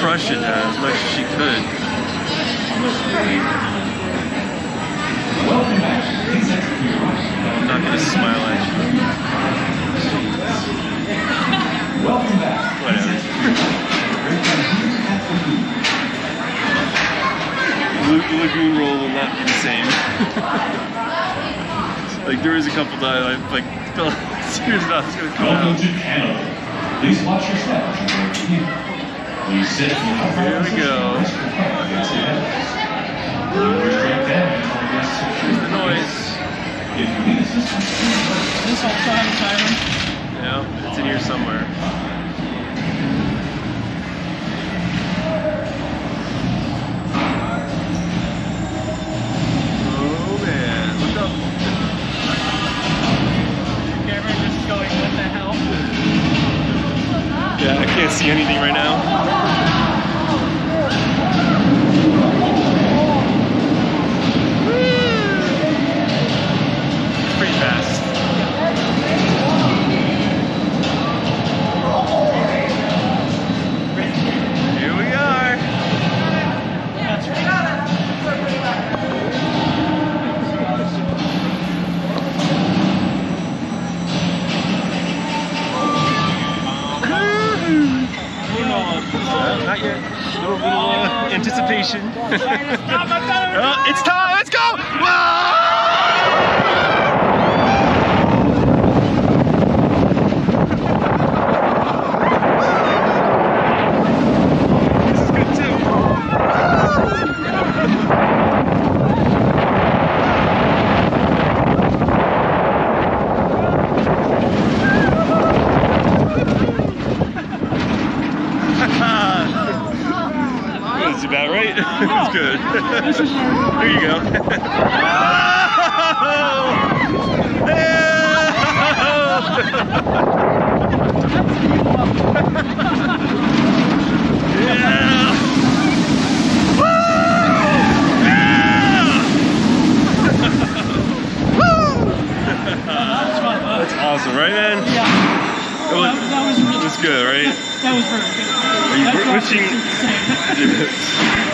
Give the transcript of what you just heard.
crush it as much as she could. I'm not gonna smile at you. Welcome back. Whatever. The Lagoon roll will not be the same. Like there is a couple times I like felt serious about it's gonna come Welcome out. to Cannibal. Please watch your step as you go here. Please sit in the upright Here we position. go. Rest your head against the edge. Please straight down until the rest Here's the noise. If you need assistance, This also has a timer. Yeah, it's in here somewhere. Oh man, look up. Camera just going, what the hell? Yeah, I can't see anything right now. It's pretty fast. Here we are. That's right. Not yet. Little anticipation. Oh, it's time. Let's go. Whoa! This is good too. That's about right. That's good. Here you go. Yeah. That's awesome, right, man? Yeah. That was That was really good, right? That was very good. Are you That's wishing? what I was saying.